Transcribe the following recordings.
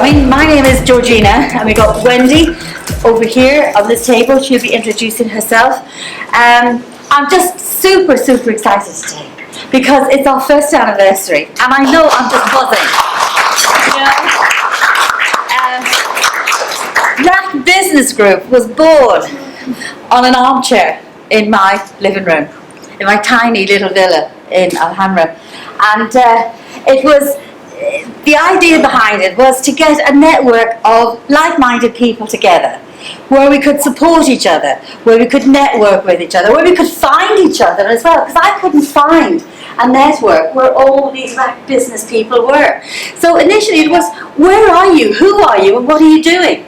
My name is Georgina, and we got Wendy over here on this table. She'll be introducing herself. I'm just super excited today because it's our first anniversary, and I know I'm just buzzing. RAK Business Group was born on an armchair in my living room, in my tiny little villa in Alhambra, and it was. The idea behind it was to get a network of like-minded people together, where we could support each other, where we could network with each other, where we could find each other as well, because I couldn't find a network where all these RAK business people were. So initially it was, where are you, who are you, and what are you doing?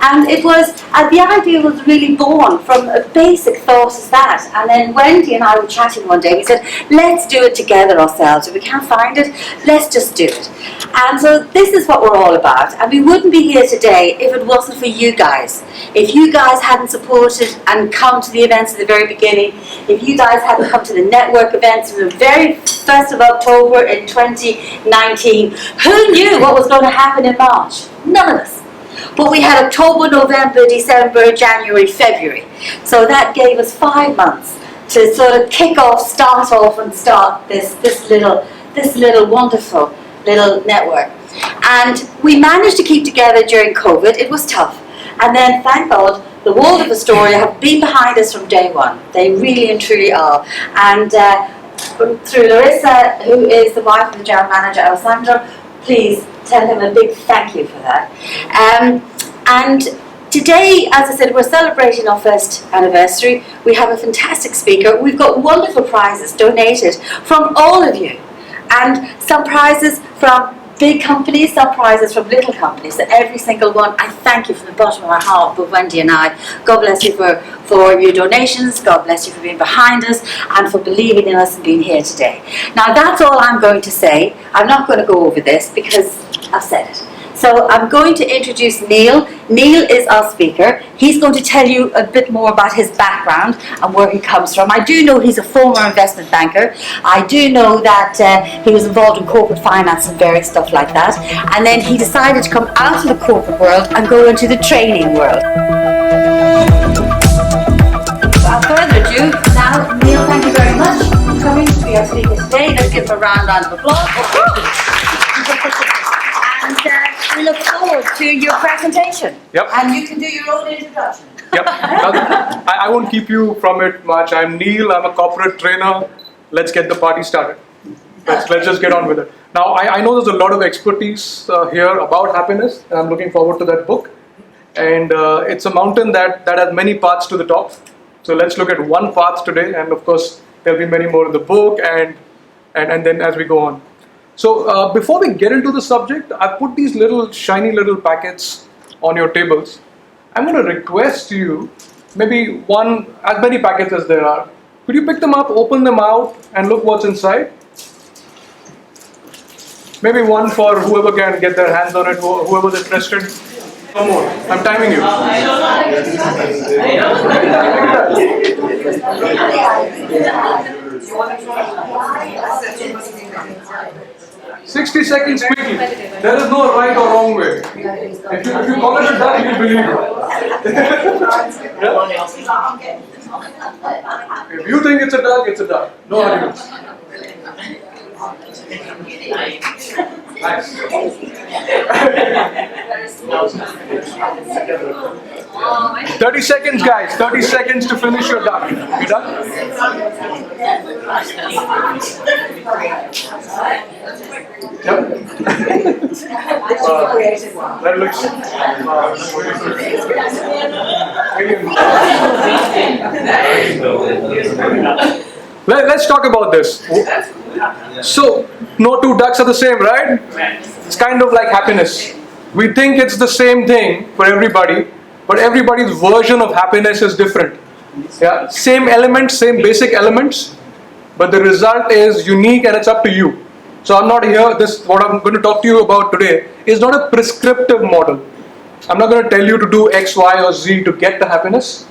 And it was, the idea was really born from a basic thought as that. And then Wendy and I were chatting one day. We said, let's do it together ourselves. If we can't find it, let's just do it. And so this is what we're all about. And we wouldn't be here today if it wasn't for you guys. If you guys hadn't supported and come to the events at the very beginning, if you guys hadn't come to the network events from the very 1st of October in 2019, who knew what was going to happen in March? None of us. But we had October, November, December, January, February. So that gave us 5 months to sort of kick off, start this little wonderful little network. And we managed to keep together during COVID. It was tough. And then, thank God, the World of Astoria have been behind us from day one. They really and truly are. And through Larissa, who is the wife of the general manager, Alessandro, please tell him a big thank you for that. And today, as I said, we're celebrating our first anniversary. We have a fantastic speaker. We've got wonderful prizes donated from all of you. And some prizes from big companies, some prizes from little companies. So every single one, I thank you from the bottom of my heart, for Wendy and I. God bless you for your donations. God bless you for being behind us and for believing in us and being here today. Now that's all I'm going to say. I'm not going to go over this because I've said it. So I'm going to introduce Neil. Neil is our speaker. He's going to tell you a bit more about his background and where he comes from. I do know he's a former investment banker. I do know that he was involved in corporate finance and various stuff like that. And then he decided to come out of the corporate world and go into the training world. Without further ado, now Neil, thank you very much for coming to be our speaker today. Let's give him a round of applause. And we look forward to your presentation. Yep. And you can do your own introduction. Yep. I won't keep you from it much. I'm Neil. I'm a corporate trainer. Let's get the party started. Let's just get on with it. Now, I know there's a lot of expertise here about happiness, and I'm looking forward to that book. And it's a mountain that has many paths to the top. So let's look at one path today, and of course, there'll be many more in the book, and then as we go on. So before we get into the subject, I put these little shiny little packets on your tables. I'm going to request you, maybe as many packets as there are, could you pick them up, open them out, and look what's inside? Maybe one for whoever can get their hands on it, whoever's interested. No more. I'm timing you. 60 seconds quickly. There is no right or wrong way. If you call it a duck, you believe it. Yeah? If you think it's a duck, it's a duck. No arguments. Nice. 30 seconds, guys. 30 seconds to finish your duck. You done? Yep. That looks. Let's talk about this. So, no two ducks are the same, right? It's kind of like happiness. We think it's the same thing for everybody, but everybody's version of happiness is different. Yeah, same elements, same basic elements, but the result is unique and it's up to you. So I'm not here, what I'm going to talk to you about today is not a prescriptive model. I'm not going to tell you to do X, Y, or Z to get the happiness.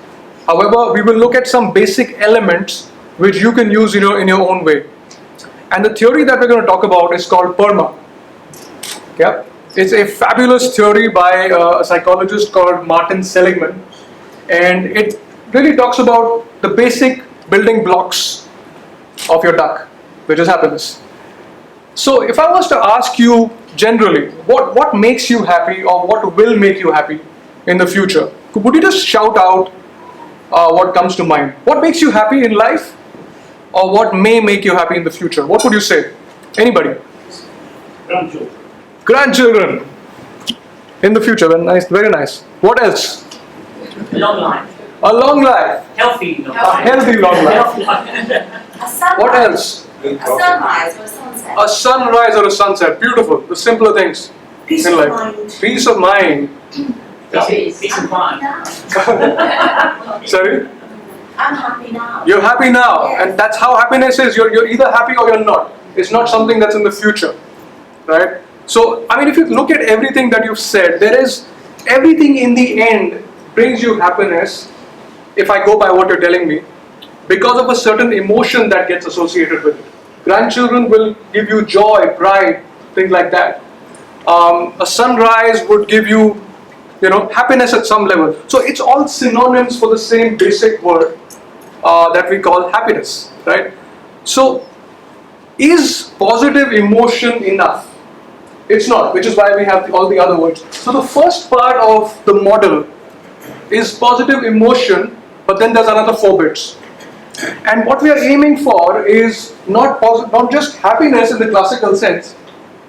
However, we will look at some basic elements which you can use in your own way. And the theory that we're going to talk about is called P.E.R.M.A. Yeah? It's a fabulous theory by a psychologist called Martin Seligman, and it really talks about the basic building blocks of your duck, which is happiness. So if I was to ask you generally, what makes you happy or what will make you happy in the future, would you just shout out what comes to mind? What makes you happy in life, or what may make you happy in the future? What would you say? Anybody? Grandchildren. Grandchildren in the future. Well, nice, very nice. What else? Long life. A long life. Healthy long A life. healthy long life. Healthy life. A sunrise. What else? A sunrise or a sunset. A sunrise or a sunset. Beautiful. The simpler things Peace in of life. mind. Peace of mind. Peace of mind. Sorry? I'm happy now. You're happy now, Yes. and that's how happiness is. You're either happy or you're not. It's not something that's in the future, right? So, I mean, if you look at everything that you've said, there is everything in the end brings you happiness. If I go by what you're telling me, because of a certain emotion that gets associated with it. Grandchildren will give you joy, pride, things like that. A sunrise would give you, happiness at some level. So it's all synonyms for the same basic word that we call happiness, right? So is positive emotion enough? It's not, which is why we have all the other words. So the first part of the model is positive emotion, but then there's another 4 bits. And what we are aiming for is not just happiness in the classical sense,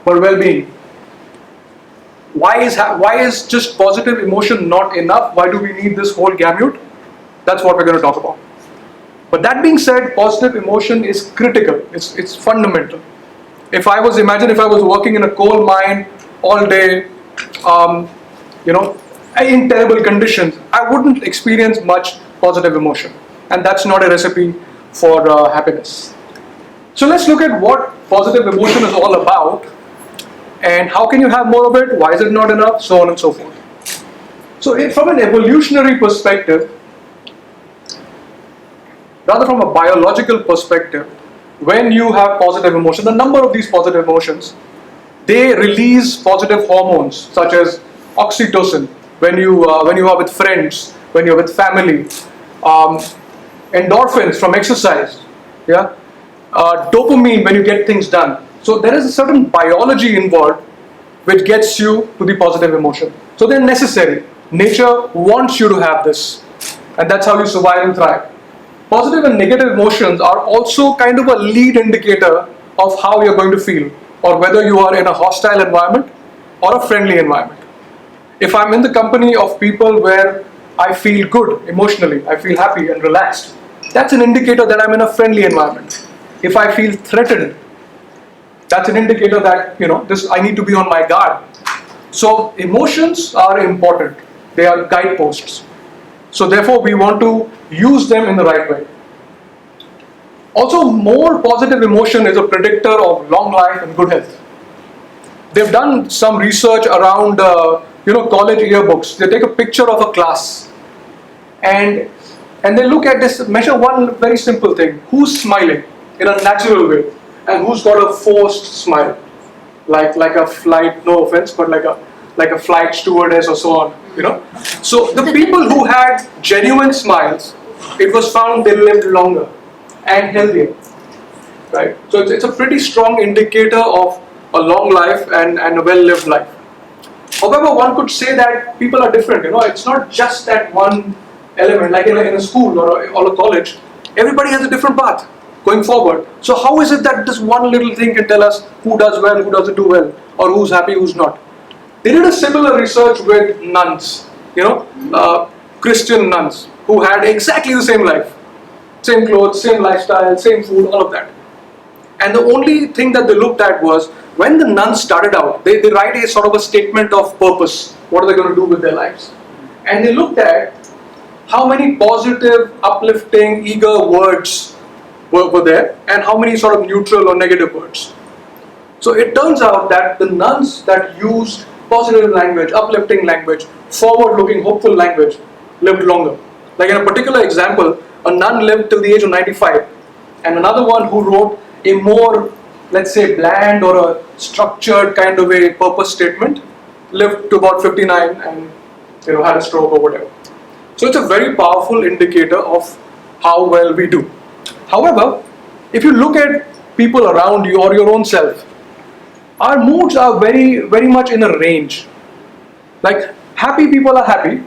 but well-being. Why is just positive emotion not enough? Why do we need this whole gamut? That's what we're going to talk about. But that being said, positive emotion is critical. It's fundamental. Imagine if I was working in a coal mine all day, in terrible conditions, I wouldn't experience much positive emotion. And that's not a recipe for happiness. So let's look at what positive emotion is all about, and how can you have more of it, why is it not enough, so on and so forth. So from an evolutionary perspective, rather from a biological perspective, when you have positive emotion, the number of these positive emotions, they release positive hormones such as oxytocin when you are with friends, when you're with family, endorphins from exercise, dopamine when you get things done. So there is a certain biology involved which gets you to the positive emotion. So they're necessary. Nature wants you to have this, and that's how you survive and thrive. Positive and negative emotions are also kind of a lead indicator of how you're going to feel, or whether you are in a hostile environment or a friendly environment. If I'm in the company of people where I feel good emotionally, I feel happy and relaxed, that's an indicator that I'm in a friendly environment. If I feel threatened, that's an indicator that I need to be on my guard. So emotions are important. They are guideposts. So therefore we want to use them in the right way. Also, more positive emotion is a predictor of long life and good health. They've done some research around college yearbooks. They take a picture of a class and they look at this, measure one very simple thing: who's smiling in a natural way and who's got a forced smile, like a flight, no offense, but like a flight stewardess or so on. So the people who had genuine smiles, it was found they lived longer and healthier, right? So it's a pretty strong indicator of a long life and a well-lived life. However, one could say that people are different. It's not just that one element, like in a school or a college. Everybody has a different path going forward. So how is it that this one little thing can tell us who does well, who doesn't do well, or who's happy, who's not? They did a similar research with nuns, Christian nuns who had exactly the same life, same clothes, same lifestyle, same food, all of that. And the only thing that they looked at was, when the nuns started out, they write a sort of a statement of purpose. What are they going to do with their lives? And they looked at how many positive, uplifting, eager words were there, and how many sort of neutral or negative words. So it turns out that the nuns that used positive language, uplifting language, forward-looking, hopeful language, lived longer. Like in a particular example, a nun lived till the age of 95, and another one who wrote a more, let's say, bland or a structured kind of a purpose statement lived to about 59 and had a stroke or whatever. So it's a very powerful indicator of how well we do. However, if you look at people around you or your own self, our moods are very, very much in a range. Like happy people are happy,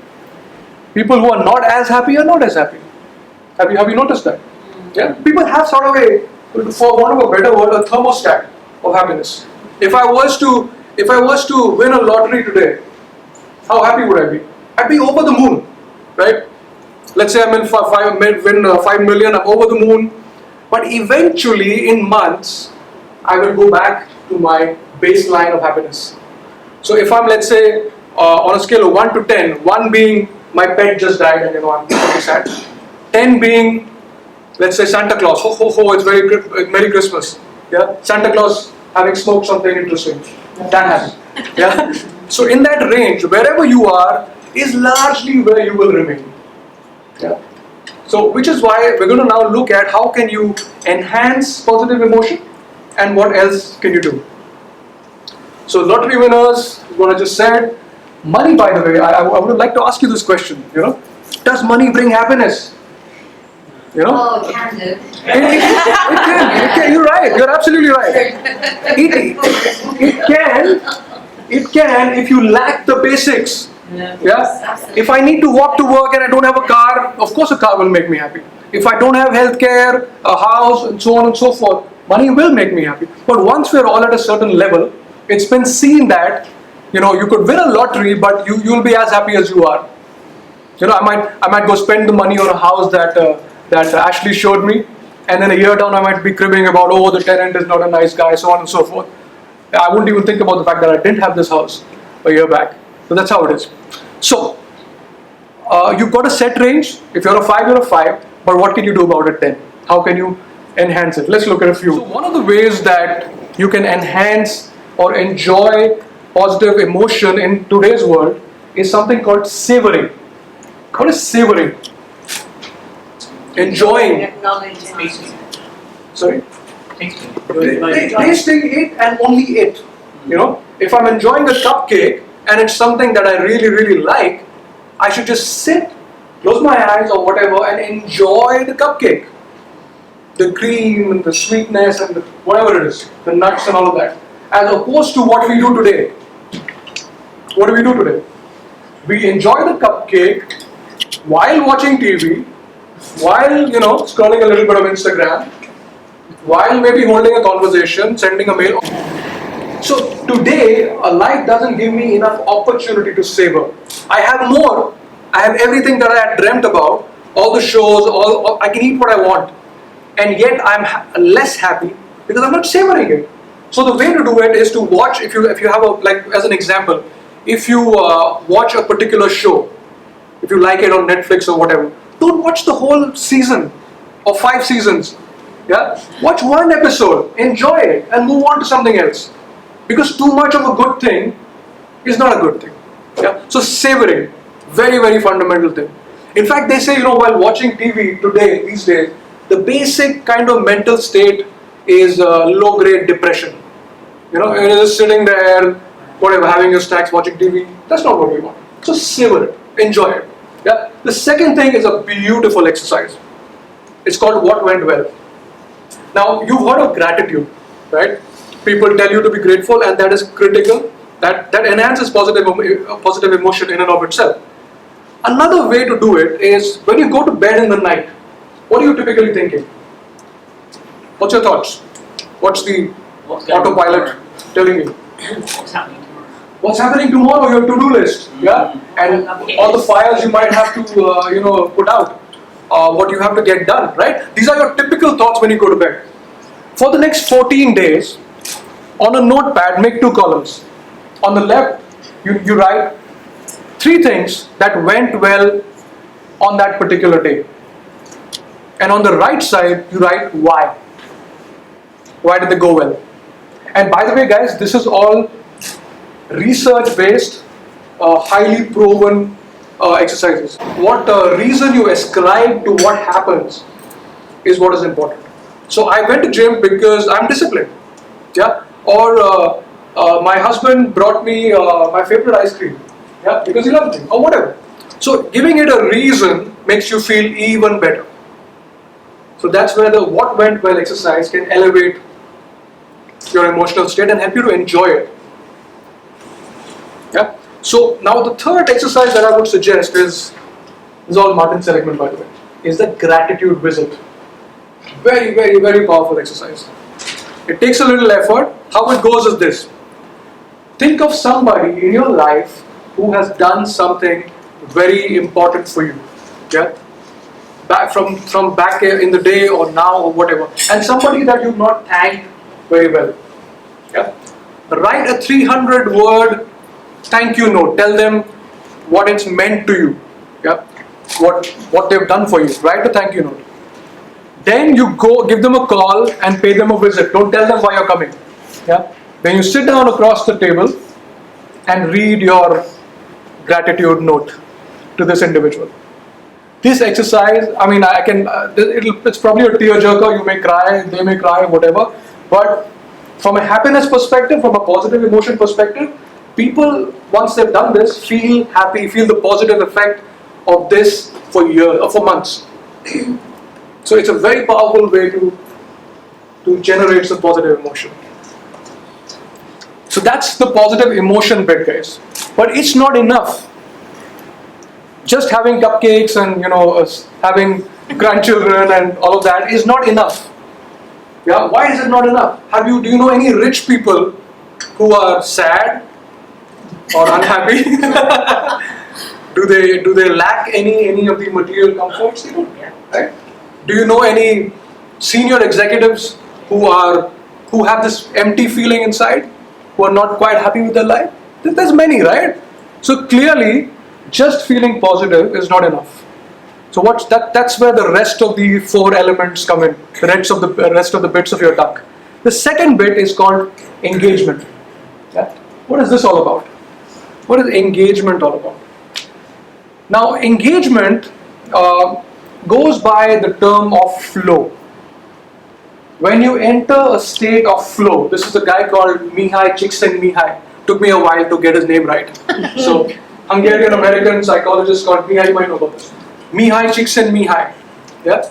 people who are not as happy are not as happy. Have you noticed that? Yeah, people have sort of a, for want of a better word, a thermostat of happiness. If I was to win a lottery today, how happy would I be? I'd be over the moon, right? Let's say I'm in win 5 million, I'm over the moon. But eventually, in months, I will go back to my baseline of happiness. So if I'm, let's say, on a scale of 1 to 10, 1 being my pet just died and I'm very sad, 10 being, let's say, Santa Claus, ho ho ho, it's Merry Christmas. Yeah, Santa Claus having smoked something interesting. That happy. Yeah. So in that range, wherever you are, is largely where you will remain. Yeah. So which is why we're going to now look at how can you enhance positive emotion and what else can you do. So lottery winners, what I just said, money, by the way, I would like to ask you this question, does money bring happiness? Oh, it can do. It can, you're right, you're absolutely right. It can if you lack the basics. Yeah. If I need to walk to work and I don't have a car, of course a car will make me happy. If I don't have healthcare, a house, and so on and so forth, money will make me happy. But once we're all at a certain level, it's been seen that you could win a lottery, but you'll be as happy as you are. I might go spend the money on a house that Ashley showed me, and then a year down I might be cribbing about, oh, the tenant is not a nice guy, so on and so forth. I wouldn't even think about the fact that I didn't have this house a year back. So that's how it is. So you've got a set range. If you're a 5, you're a 5. But what can you do about it then? How can you enhance it? Let's look at a few. So one of the ways that you can enhance or enjoy positive emotion in today's world is something called savoring. What is savoring? Enjoying. Sorry? Tasting it and only it. If I'm enjoying a cupcake and it's something that I really, really like, I should just sit, close my eyes or whatever and enjoy the cupcake. The cream and the sweetness and whatever it is, the nuts and all of that. As opposed to what we do today. What do we do today? We enjoy the cupcake while watching TV, while, scrolling a little bit of Instagram, while maybe holding a conversation, sending a mail. So today, life doesn't give me enough opportunity to savor. I have more. I have everything that I had dreamt about, all the shows, I can eat what I want. And yet I'm less happy because I'm not savoring it. So the way to do it is to watch, if you have as an example, if you watch a particular show, if you like it on Netflix or whatever, don't watch the whole season or 5 seasons. Yeah? Watch one episode, enjoy it, and move on to something else. Because too much of a good thing is not a good thing. Yeah? So savoring, very, very fundamental thing. In fact, they say, while watching TV today, these days, the basic kind of mental state is low-grade depression. You're just sitting there, whatever, having your snacks, watching TV. That's not what we want. So savor it, enjoy it. Yeah? The second thing is a beautiful exercise. It's called What Went Well. Now, you've heard of gratitude, right? People tell you to be grateful, and that is critical. That enhances positive emotion in and of itself. Another way to do it is when you go to bed in the night, what are you typically thinking? What's your thoughts? What's the autopilot telling you? What's happening tomorrow? What's happening tomorrow? Your to-do list, yeah, and all the fires you might have to put out, what you have to get done, right? These are your typical thoughts when you go to bed. For the next 14 days, on a notepad, make 2 columns. On the left, you write 3 things that went well on that particular day. And on the right side, you write why. Why did they go well? And by the way, guys, this is all research-based, highly proven exercises. What reason you ascribe to what happens is what is important. So I went to gym because I'm disciplined. Yeah. Or My husband brought me my favorite ice cream, yeah, because he loves me, or whatever. So giving it a reason makes you feel even better. So that's where the what went well exercise can elevate your emotional state and help you to enjoy it. Yeah. So now the third exercise that I would suggest is all Martin Seligman, by the way, is the gratitude visit. Very, very, very powerful exercise. It takes a little effort. How it goes is this. Think of somebody in your life who has done something very important for you. Yeah? Back from back in the day or now or whatever. And somebody that you've not thanked very well. Yeah? Write a 300-word thank you note. Tell them what it's meant to you. Yeah? What they've done for you. Write a thank you note. Then you go give them a call and pay them a visit. Don't tell them why you're coming. Yeah? Then you sit down across the table and read your gratitude note to this individual. This exercise, I mean, it's probably a tearjerker. You may cry, they may cry, whatever. But from a happiness perspective, from a positive emotion perspective, people, once they've done this, feel happy, feel the positive effect of this for years or for months. So it's a very powerful way to generate some positive emotion. So that's the positive emotion bit, guys. But it's not enough. Just having cupcakes and having grandchildren and all of that is not enough. Yeah, why is it not enough? Do you know any rich people who are sad or unhappy? do they lack any of the material comforts? They don't, right? Do you know any senior executives who have this empty feeling inside, who are not quite happy with their life? There's many, right? So clearly, just feeling positive is not enough. So that's where the rest of the 4 elements come in. The rest of the bits of your duck. The second bit is called engagement. Yeah? What is this all about? What is engagement all about? Now, engagement goes by the term of flow. When you enter a state of flow, this is a guy called Mihai Csikszentmihalyi. Took me a while to get his name right. So, Hungarian-American psychologist called Mihai, you might know about this. Mihai Csikszentmihalyi, yeah,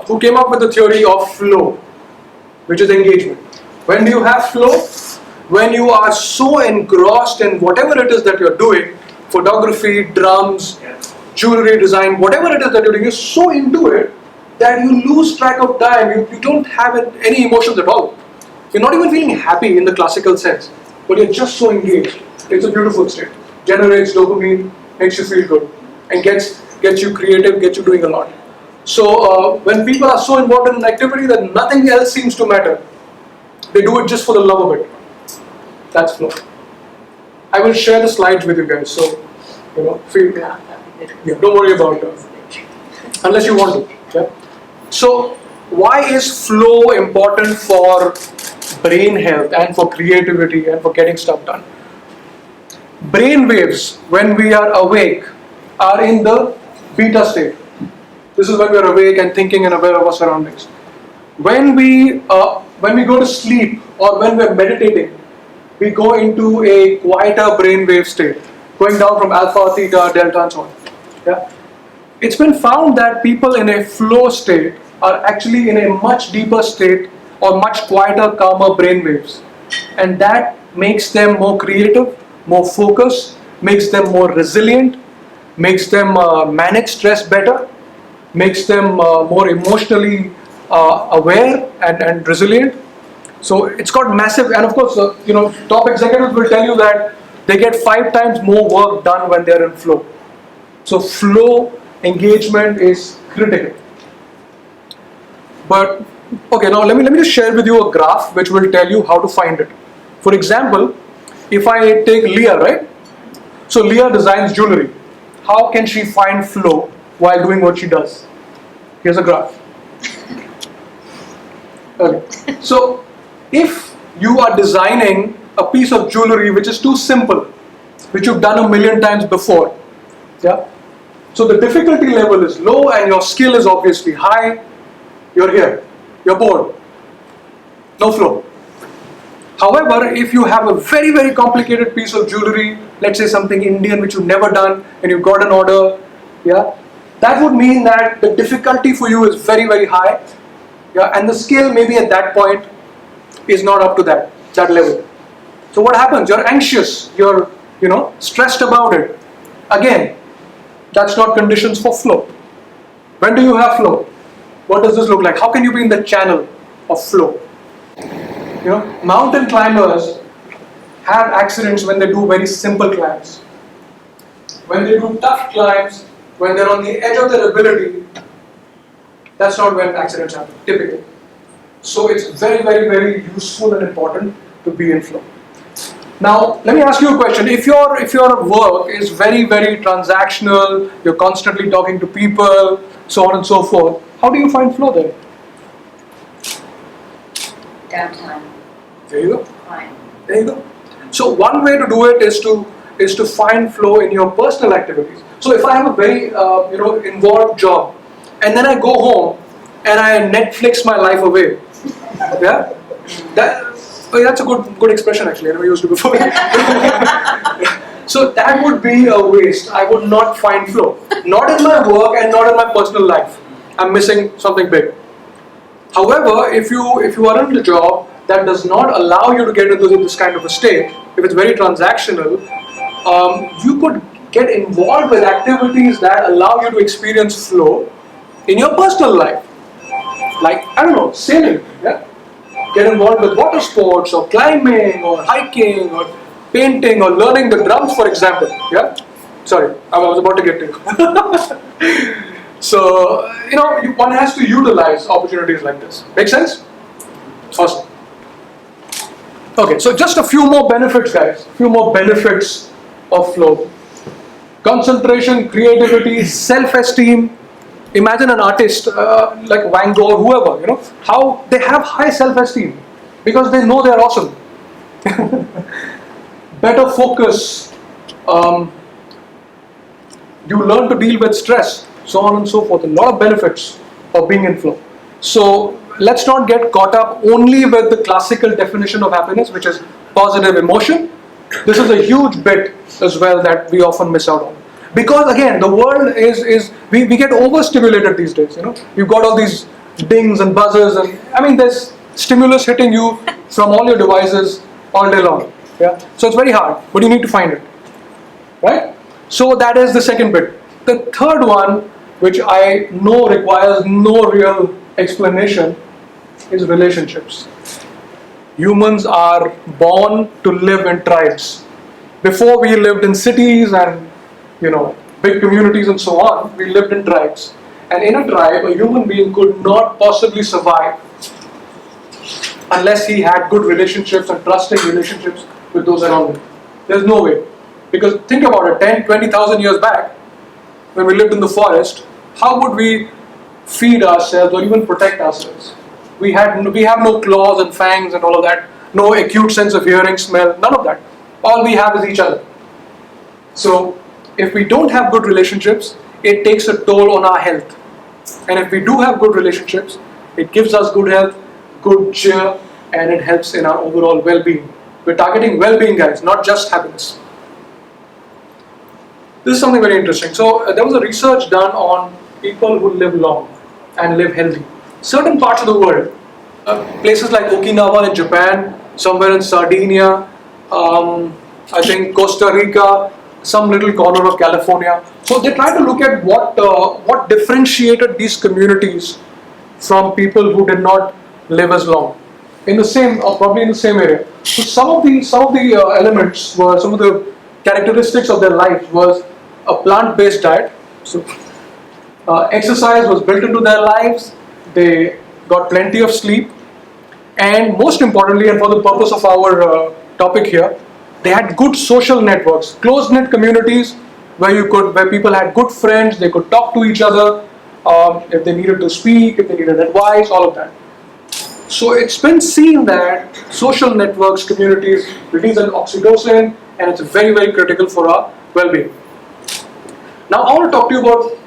who came up with the theory of flow, which is engagement. When do you have flow? When you are so engrossed in whatever it is that you're doing, photography, drums, jewelry design, whatever it is that you're doing, you're so into it that you lose track of time. You don't have any emotions at all. You're not even feeling happy in the classical sense, but you're just so engaged. It's a beautiful state. Generates dopamine, makes you feel good, and gets you creative, gets you doing a lot. So when people are so involved in an activity that nothing else seems to matter, they do it just for the love of it. That's flow. I will share the slides with you guys, so feel. Yeah, don't worry about it, unless you want to. Yeah. So why is flow important for brain health and for creativity and for getting stuff done? Brain waves, when we are awake, are in the beta state. This is when we are awake and thinking and aware of our surroundings. When we go to sleep or when we are meditating, we go into a quieter brainwave state, going down from alpha, theta, delta, and so on. Yeah? It's been found that people in a flow state are actually in a much deeper state or much quieter, calmer brainwaves, and that makes them more creative, more focused, makes them more resilient, makes them manage stress better, makes them more emotionally aware and resilient. So it's got massive, and of course, top executives will tell you that they get 5 times more work done when they're in flow. So flow engagement is critical. But okay, now let me just share with you a graph which will tell you how to find it. For example, if I take Leah, right? So Leah designs jewelry. How can she find flow while doing what she does? Here's a graph. Okay. So if you are designing a piece of jewelry which is too simple, which you've done 1,000,000 times before, yeah. So the difficulty level is low and your skill is obviously high. You're here. You're bored. No flow. However, if you have a very, very complicated piece of jewelry, let's say something Indian which you've never done and you've got an order, yeah, that would mean that the difficulty for you is very, very high, yeah, and the skill maybe at that point is not up to that level. So what happens? You're anxious, you're, stressed about it. Again, that's not conditions for flow. When do you have flow? What does this look like? How can you be in the channel of flow? Mountain climbers have accidents when they do very simple climbs. When they do tough climbs, when they're on the edge of their ability, that's not when accidents happen, typically. So it's very, very, very useful and important to be in flow. Now, let me ask you a question. If your work is very, very transactional, you're constantly talking to people, so on and so forth, how do you find flow then? Downtime. There you go. Fine. There you go. So one way to do it is to find flow in your personal activities. So if I have a very involved job, and then I go home and I Netflix my life away, yeah, that's a good expression actually. I never used it before. So that would be a waste. I would not find flow, not in my work and not in my personal life. I'm missing something big. However, if you are in a job that does not allow you to get into this kind of a state, if it's very transactional, you could get involved with activities that allow you to experience flow in your personal life. Like, I don't know, sailing, yeah? Get involved with water sports or climbing or hiking or painting or learning the drums, for example, yeah? Sorry, I was about to get to you. So, one has to utilize opportunities like this. Make sense? Awesome. Okay, so just a few more benefits, guys. A few more benefits of flow. Concentration, creativity, self-esteem. Imagine an artist like Van Gogh or whoever, how they have high self-esteem because they know they're awesome. Better focus. You learn to deal with stress, so on and so forth. A lot of benefits of being in flow. So let's not get caught up only with the classical definition of happiness, which is positive emotion. This is a huge bit as well that we often miss out on. Because again, the world we get overstimulated these days, You've got all these dings and buzzers and there's stimulus hitting you from all your devices all day long. Yeah. So it's very hard, but you need to find it. Right? So that is the second bit. The third one, which I know requires no real explanation, is relationships. Humans are born to live in tribes. Before we lived in cities and big communities and so on, we lived in tribes. And in a tribe, a human being could not possibly survive unless he had good relationships and trusting relationships with those around him. There's no way. Because think about it, 10, 20,000 years back, when we lived in the forest, how would we feed ourselves or even protect ourselves? We have no claws and fangs and all of that, no acute sense of hearing, smell, none of that. All we have is each other. So, if we don't have good relationships, it takes a toll on our health. And if we do have good relationships, it gives us good health, good cheer, and it helps in our overall well-being. We're targeting well-being, guys, not just happiness. This is something very interesting. So there was a research done on people who live long and live healthy. Certain parts of the world, places like Okinawa in Japan, somewhere in Sardinia, I think Costa Rica, some little corner of California. So they tried to look at what differentiated these communities from people who did not live as long in the same, or probably in the same area. So some of the elements were, some of the characteristics of their life was a plant-based diet. So exercise was built into their lives. They got plenty of sleep, and most importantly, and for the purpose of our topic here, they had good social networks, close-knit communities where people had good friends. They could talk to each other if they needed to speak, if they needed advice, all of that. So it's been seen that social networks, communities release an oxytocin, and it's very, very critical for our well-being. Now I want to talk to you about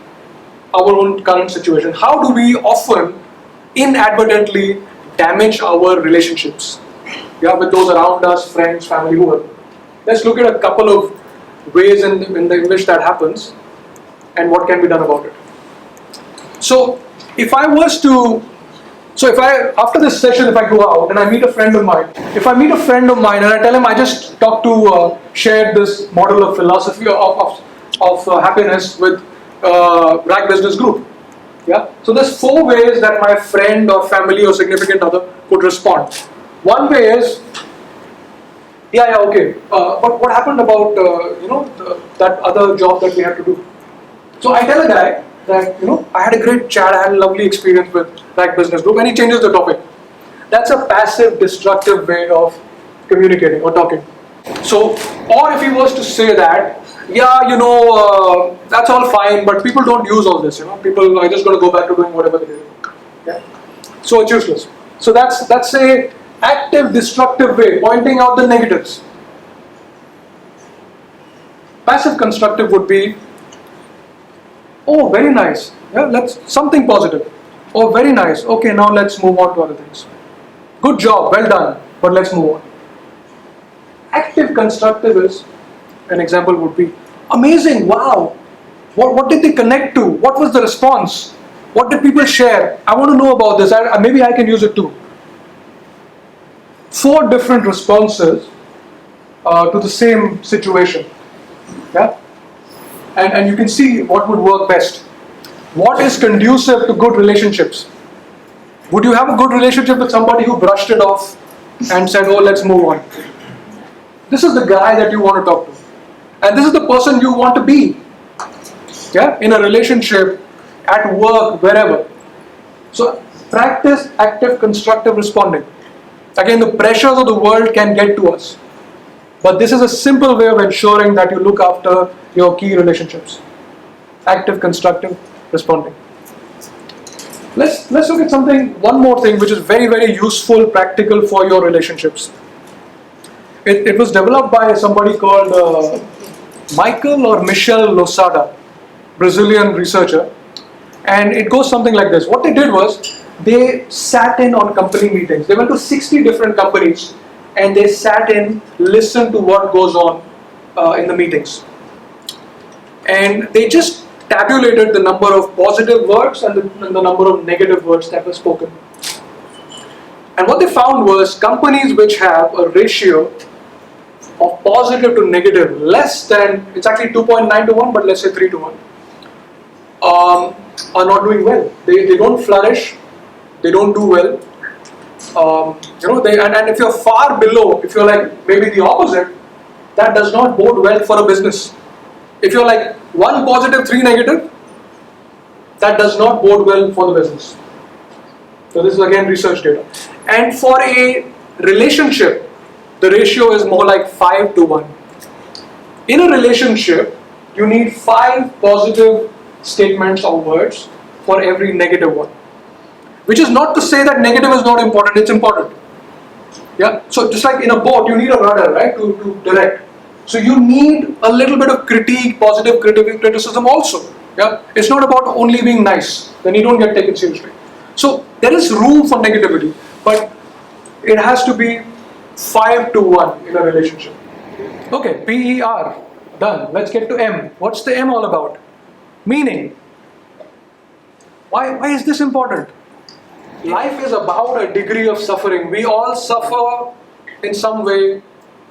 our own current situation. How do we often inadvertently damage our relationships? Yeah, with those around us, friends, family, whoever. Let's look at a couple of ways in which that happens and what can be done about it. So if I was to, after this session, if I go out and I meet a friend of mine, and I tell him I just shared this model of philosophy of happiness with RAK business group. Yeah. So there's 4 ways that my friend or family or significant other could respond. One way is, yeah, okay. But what happened about that other job that we had to do? So I tell a guy that I had a great chat, I had a lovely experience with RAK business group, and he changes the topic. That's a passive, destructive way of communicating or talking. So, or if he was to say that, yeah, that's all fine, but people don't use all this. People are just going to go back to doing whatever they do. Yeah? So it's useless. So that's a active, destructive way, pointing out the negatives. Passive, constructive would be, oh, very nice. Yeah, let's something positive. Oh, very nice. Okay, now let's move on to other things. Good job, well done, but let's move on. Active, constructive is, an example would be, amazing, wow. What did they connect to? What was the response? What did people share? I want to know about this. Maybe I can use it too. 4 different responses to the same situation. Yeah? And you can see what would work best. What is conducive to good relationships? Would you have a good relationship with somebody who brushed it off and said, oh, let's move on? This is the guy that you want to talk to. And this is the person you want to be. Yeah? In a relationship, at work, wherever. So practice active, constructive responding. Again, the pressures of the world can get to us. But this is a simple way of ensuring that you look after your key relationships. Active, constructive responding. Let's look at one more thing which is very, very useful, practical for your relationships. It was developed by somebody called Michael or Michel Losada, Brazilian researcher. And it goes something like this. What they did was, they sat in on company meetings. They went to 60 different companies and they sat in, listened to what goes on in the meetings. And they just tabulated the number of positive words and the number of negative words that were spoken. And what they found was companies which have a ratio of positive to negative less than, it's actually 2.9 to 1, but let's say 3 to 1, are not doing well. They don't flourish, they don't do well. And if you're far below, if you're like maybe the opposite, that does not bode well for a business. If you're like 1 positive, 3 negative, that does not bode well for the business. So this is again research data. And for a relationship, the ratio is more like 5 to 1. In a relationship, you need 5 positive statements or words for every negative one. Which is not to say that negative is not important, it's important. Yeah. So just like in a boat, you need a rudder, right, to direct. So you need a little bit of critique, positive criticism also. Yeah. It's not about only being nice, then you don't get taken seriously. So there is room for negativity, but it has to be 5 to 1 in a relationship. Okay, P.E.R. done. Let's get to M. What's the M all about? Meaning. Why is this important? Life is about a degree of suffering. We all suffer in some way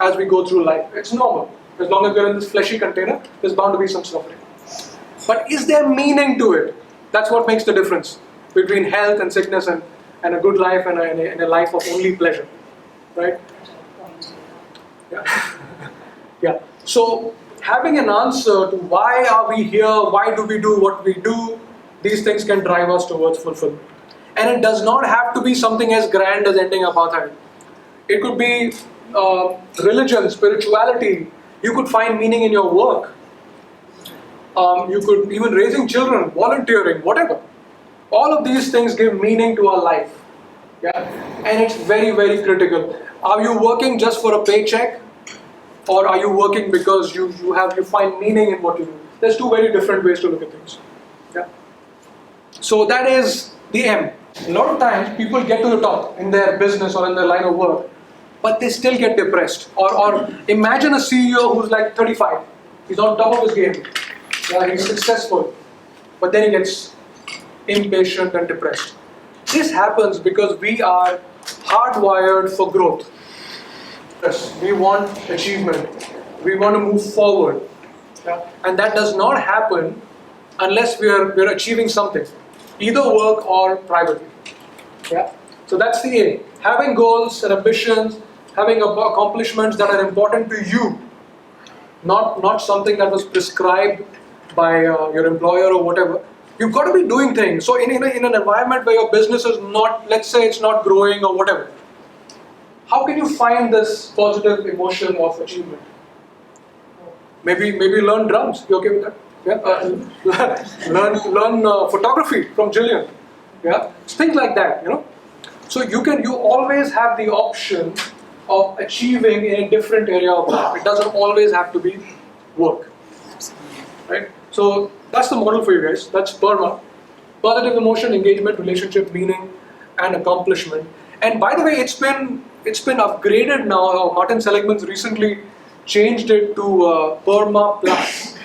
as we go through life. It's normal. As long as we're in this fleshy container, there's bound to be some suffering. But is there meaning to it? That's what makes the difference between health and sickness and a good life and a life of only pleasure. Right? Yeah. Yeah. So having an answer to why are we here, why do we do what we do, these things can drive us towards fulfillment. And it does not have to be something as grand as ending apartheid. It could be religion, spirituality. You could find meaning in your work. You could even raising children, volunteering, whatever. All of these things give meaning to our life. Yeah? And it's very, very critical. Are you working just for a paycheck? Or are you working because you find meaning in what you do? There's 2 very different ways to look at things. Yeah. So that is the M. A lot of times people get to the top in their business or in their line of work but they still get depressed. Or imagine a CEO who's like 35, he's on top of his game, yeah, he's successful, but then he gets impatient and depressed. This happens because we are hardwired for growth. Yes, we want achievement, we want to move forward, yeah? And that does not happen unless we're achieving something, either work or privately. Yeah? So that's the aim. Having goals and ambitions, having accomplishments that are important to you, not something that was prescribed by your employer or whatever. You've got to be doing things. So in an environment where your business is not, let's say it's not growing or whatever, how can you find this positive emotion of achievement? Maybe learn drums. You okay with that? Yeah. Learn photography from Jillian. Yeah. Things like that. So you always have the option of achieving in a different area of life. It doesn't always have to be work. Right? So that's the model for you guys. That's P.E.R.M.A. Positive emotion, engagement, relationship, meaning, and accomplishment. And by the way, it's been upgraded now. Martin Seligman's recently changed it to P.E.R.M.A Plus.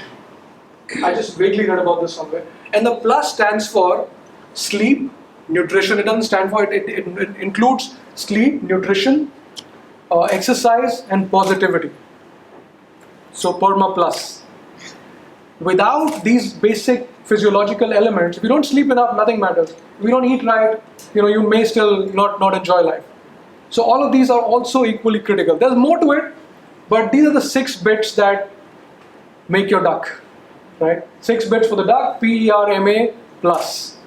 I just vaguely read about this somewhere. And the plus stands for sleep, nutrition. It doesn't stand for it. It includes sleep, nutrition, exercise, and positivity. So P.E.R.M.A Plus. Without these basic physiological elements, if you don't sleep enough, nothing matters. If you don't eat right, you may still not enjoy life. So all of these are also equally critical. There's more to it, but these are the 6 bits that make your duck. Right? 6 bits for the duck, P.E.R.M.A Plus.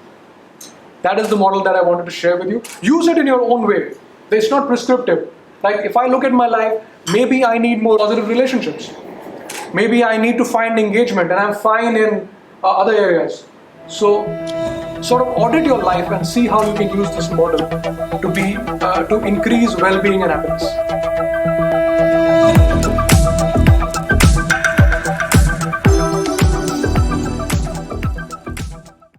That is the model that I wanted to share with you. Use it in your own way. It's not prescriptive. Like if I look at my life, maybe I need more positive relationships. Maybe I need to find engagement, and I'm fine in other areas. So sort of audit your life and see how you can use this model to increase well-being and happiness.